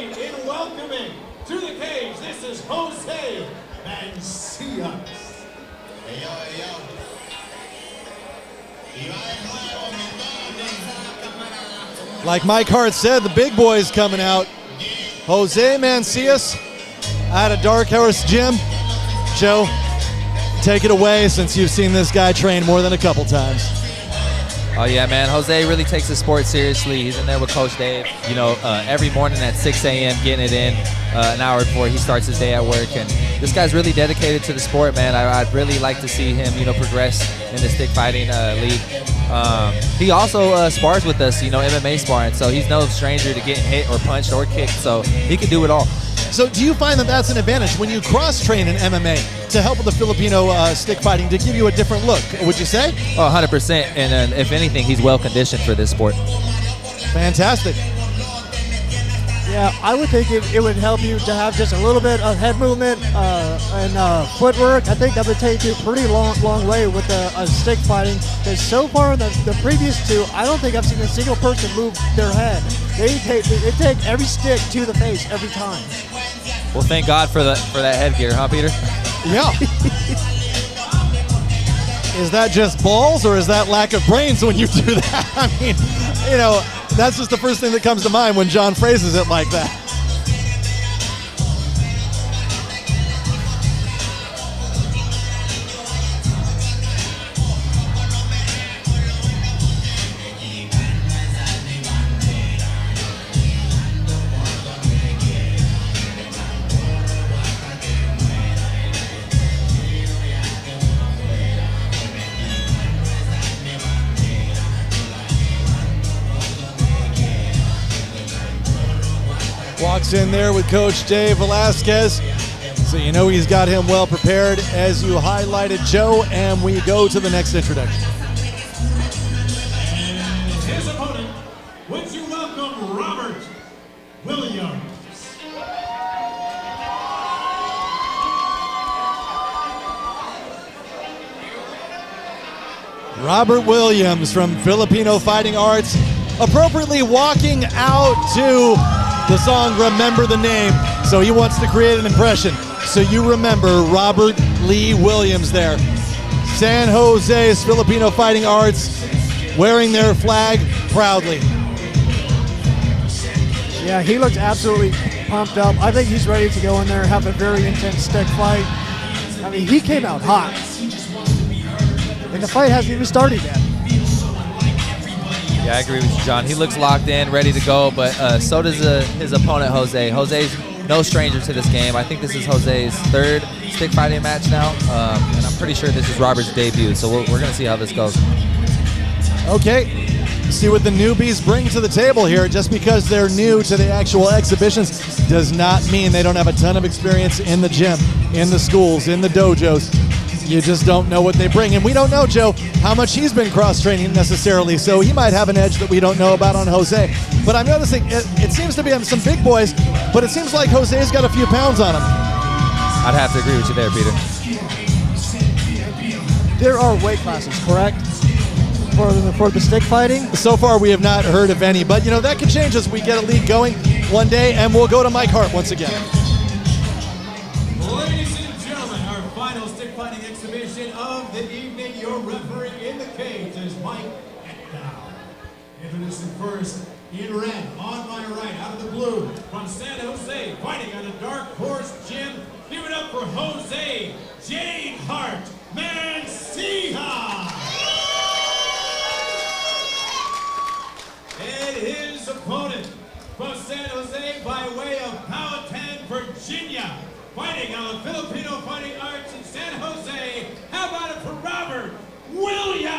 join in welcoming to the cage. This is Jose Mancillas. Hey, yo. Like Mike Hart said, the big boy's coming out. Jose Mancillas out of Dark Horse Gym. Joe, take it away since you've seen this guy train more than a couple times. Oh yeah, man. Jose really takes the sport seriously. He's in there with Coach Dave, you know, every morning at 6 a.m. getting it in an hour before he starts his day at work. And this guy's really dedicated to the sport, man. I'd really like to see him, you know, progress in the stick fighting league. He also spars with us, you know, MMA sparring. So he's no stranger to getting hit or punched or kicked. So he can do it all. So do you find that that's an advantage when you cross-train in MMA to help with the Filipino stick fighting to give you a different look, would you say? Oh, 100%. And if anything, he's well-conditioned for this sport. Fantastic. Yeah, I would think it would help you to have just a little bit of head movement and footwork. I think that would take you a pretty long way with stick fighting. Because so far in the previous two, I don't think I've seen a single person move their head. They take every stick to the face every time. Well, thank God for that headgear, huh, Peter? Yeah. Is that just balls or is that lack of brains when you do that? I mean, you know, that's just the first thing that comes to mind when John phrases it like that. Walks in there with Coach Dave Velasquez, so you know he's got him well prepared, as you highlighted, Joe, and we go to the next introduction. His opponent, would you welcome Robert Williams. Robert Williams from Filipino Fighting Arts, appropriately walking out to the song Remember the Name. So he wants to create an impression. So you remember Robert Lee Williams there. San Jose's Filipino Fighting Arts wearing their flag proudly. Yeah, he looks absolutely pumped up. I think he's ready to go in there and have a very intense stick fight. I mean, he came out hot. And the fight hasn't even started yet. Yeah, I agree with you, John. He looks locked in, ready to go, but so does his opponent, Jose. Jose's no stranger to this game. I think this is Jose's third stick fighting match now, and I'm pretty sure this is Robert's debut, so we're going to see how this goes. Okay, see what the newbies bring to the table here. Just because they're new to the actual exhibitions does not mean they don't have a ton of experience in the gym, in the schools, in the dojos. You just don't know what they bring. And we don't know, Joe, how much he's been cross-training necessarily, so he might have an edge that we don't know about on Jose. But I'm noticing it seems to be some big boys, but it seems like Jose's got a few pounds on him. I'd have to agree with you there, Peter. There are weight classes, correct? For the stick fighting? So far, we have not heard of any, but you know, that could change as we get a league going one day, and we'll go to Mike Hart once again. Ladies and gentlemen, our final stick fighting exhibition of the evening. Your referee in the cage is Mike Eckdown. Introducing first in red, on my right, out of the blue, from San Jose, fighting out of Dark Horse Gym. Give it up for Jose J. Hart Mancillas. And his opponent from San Jose by way of Powhatan, Virginia, fighting on the Filipino Fighting Arts in San Jose. How about it for Robert Williams?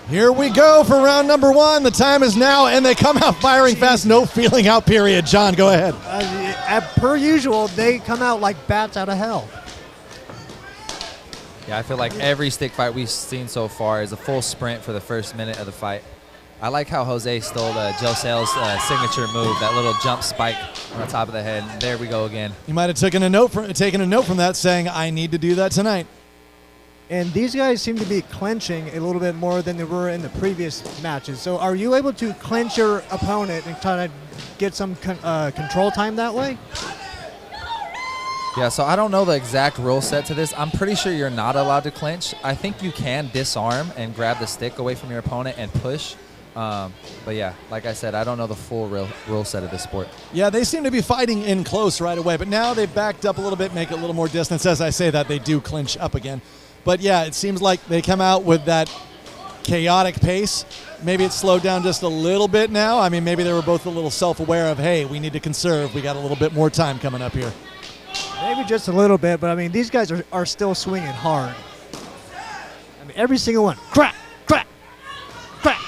Here we go for round number one. The time is now, and they come out firing fast. No feeling out period. John, go ahead. Per usual, they come out like bats out of hell. Yeah, I feel like every stick fight we've seen so far is a full sprint for the first minute of the fight. I like how Jose stole Josel's signature move, that little jump spike on the top of the head. There we go again. You might have taken a note from that saying, I need to do that tonight. And these guys seem to be clinching a little bit more than they were in the previous matches. So are you able to clinch your opponent and kind of get some control time that way? Yeah, so I don't know the exact rule set to this. I'm pretty sure you're not allowed to clinch. I think you can disarm and grab the stick away from your opponent and push. But yeah, like I said, I don't know the full rule set of this sport. Yeah, they seem to be fighting in close right away, but now they've backed up a little bit, make it a little more distance. As I say that, they do clinch up again. But yeah, it seems like they come out with that chaotic pace. Maybe it's slowed down just a little bit now. I mean, maybe they were both a little self-aware of, hey, we need to conserve. We got a little bit more time coming up here. Maybe just a little bit, but I mean, these guys are still swinging hard. I mean, every single one. Crack, crack, crack.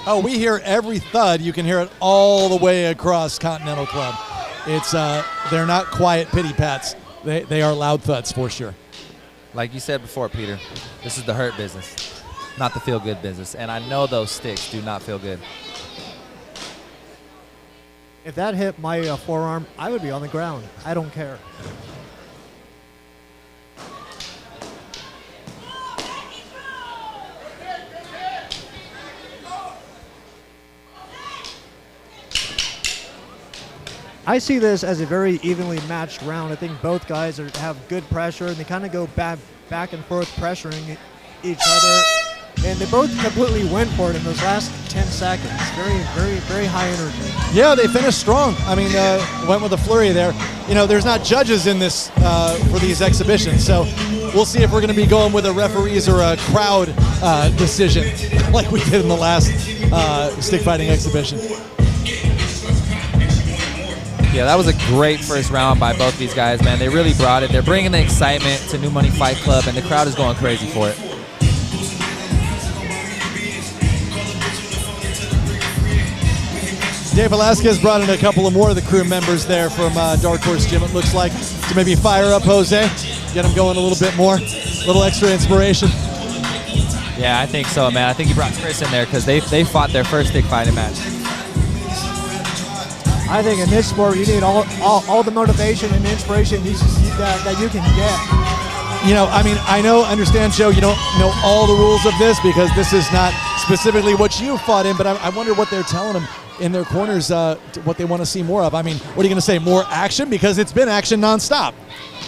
Oh, we hear every thud. You can hear it all the way across Continental Club. It's they're not quiet pity pats. They are loud thuds for sure. Like you said before, Peter, this is the hurt business, not the feel-good business. And I know those sticks do not feel good. If that hit my forearm, I would be on the ground. I don't care. I see this as a very evenly matched round. I think both guys have good pressure, and they kind of go back and forth pressuring each other. And they both completely went for it in those last 10 seconds. Very, very, very high energy. Yeah, they finished strong. I mean, went with a flurry there. You know, there's not judges in this for these exhibitions, so we'll see if we're going to be going with a referees or a crowd decision like we did in the last stick fighting exhibition. Yeah, that was a great first round by both these guys, man. They really brought it. They're bringing the excitement to New Money Fight Club, and the crowd is going crazy for it. Dave Velasquez brought in a couple of more of the crew members there from Dark Horse Gym, it looks like, to maybe fire up Jose, get him going a little bit more, a little extra inspiration. Yeah, I think so, man. I think he brought Chris in there because they fought their first stick fighting match. I think in this sport, you need all the motivation and inspiration that you can get. You know, I mean, understand, Joe, you don't know all the rules of this because this is not specifically what you fought in, but I wonder what they're telling them in their corners, what they want to see more of. I mean, what are you going to say, more action? Because it's been action nonstop.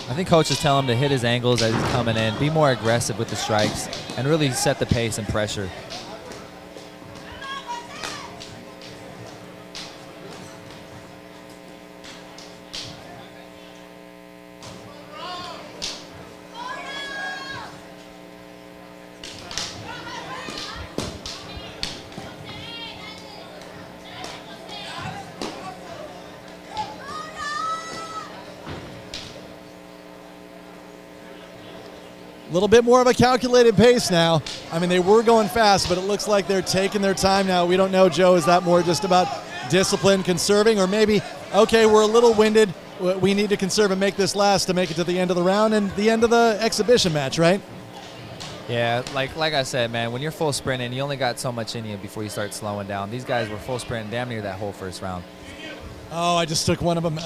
I think coaches tell him to hit his angles as he's coming in, be more aggressive with the strikes, and really set the pace and pressure. A little bit more of a calculated pace now. I mean, they were going fast, but it looks like they're taking their time now. We don't know, Joe, is that more just about discipline, conserving, or maybe, okay, we're a little winded, we need to conserve and make this last to make it to the end of the round and the end of the exhibition match, right? Yeah, like I said, man, when you're full sprinting, you only got so much in you before you start slowing down. These guys were full sprinting damn near that whole first round. Oh, I just took one of them,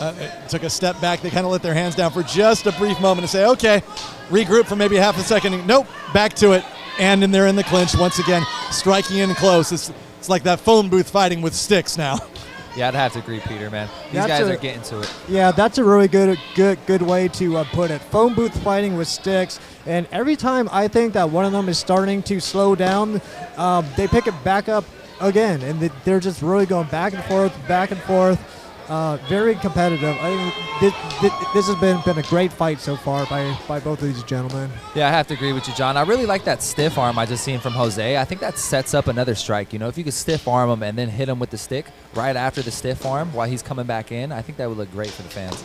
took a step back. They kind of let their hands down for just a brief moment and say, okay, regroup for maybe half a second. Nope, back to it. And then they're in the clinch once again, striking in close. It's like that phone booth fighting with sticks now. Yeah, I'd have to agree, Peter, man. These guys are getting to it. Yeah, that's a really good way to put it. Phone booth fighting with sticks. And every time I think that one of them is starting to slow down, they pick it back up again. And they're just really going back and forth, back and forth. Very competitive. I mean, this has been a great fight so far by both of these gentlemen. Yeah, I have to agree with you, John. I really like that stiff arm I just seen from Jose. I think that sets up another strike. You know, if you could stiff arm him and then hit him with the stick right after the stiff arm while he's coming back in, I think that would look great for the fans.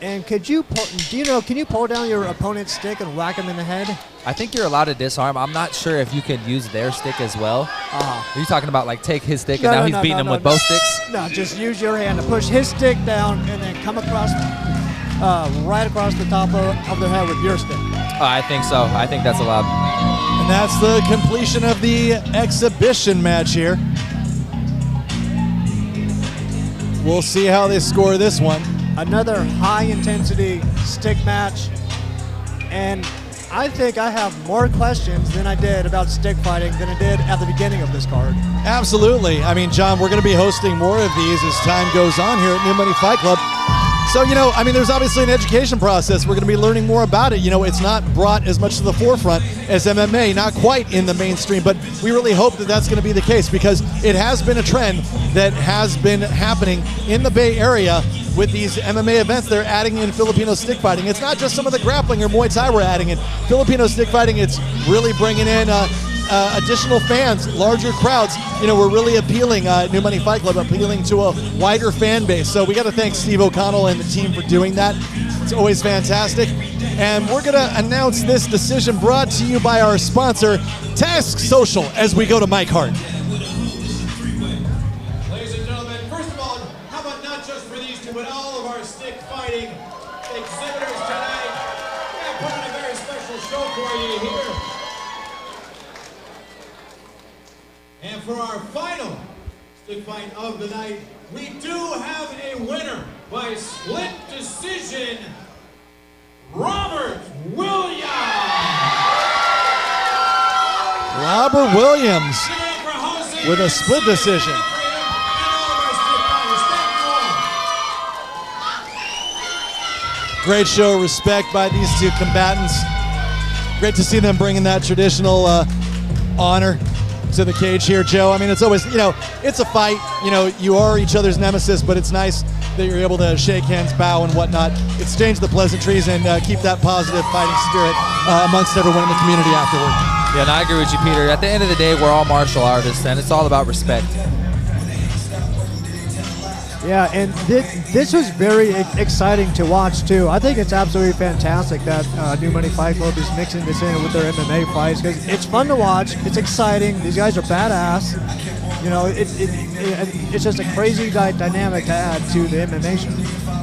And can you pull down your opponent's stick and whack him in the head? I think you're allowed to disarm. I'm not sure if you can use their stick as well. Are you talking about like take his stick and now he's beating him with both sticks? No, just use your hand to push his stick down and then come across, right across the top of their head with your stick. I think so. I think that's allowed. And that's the completion of the exhibition match here. We'll see how they score this one. Another high-intensity stick match, and I think I have more questions than I did about stick fighting than I did at the beginning of this card. Absolutely. I mean, John, we're going to be hosting more of these as time goes on here at New Money Fight Club. So, there's obviously an education process. We're going to be learning more about it. It's not brought as much to the forefront as MMA, not quite in the mainstream, but we really hope that that's going to be the case because it has been a trend that has been happening in the Bay Area with these MMA events. They're adding in Filipino stick fighting. It's not just some of the grappling or Muay Thai we're adding in. Filipino stick fighting, it's really bringing in additional fans, larger crowds. We're really appealing, New Money Fight Club, appealing to a wider fan base. So we got to thank Steve O'Connell and the team for doing that. It's always fantastic. And we're going to announce this decision brought to you by our sponsor, Task Social, as we go to Mike Hart. Ladies and gentlemen, first of all, how about not just for these two, but all of our stick fighting exhibitors tonight? Yeah, put on a very special show for you here. And for our final stick fight of the night, we do have a winner by split decision, Robert Williams. Robert Williams with a split decision. Great show of respect by these two combatants. Great to see them bringing that traditional honor to the cage here, Joe. I mean, it's always, it's a fight. You are each other's nemesis, but it's nice that you're able to shake hands, bow, and whatnot, exchange the pleasantries, and keep that positive fighting spirit amongst everyone in the community afterward. Yeah, and I agree with you, Peter. At the end of the day, we're all martial artists, and it's all about respect. Yeah, and this was very exciting to watch, too. I think it's absolutely fantastic that New Money Fight Club is mixing this in with their MMA fights because it's fun to watch. It's exciting. These guys are badass. It's just a crazy dynamic to add to the MMA show.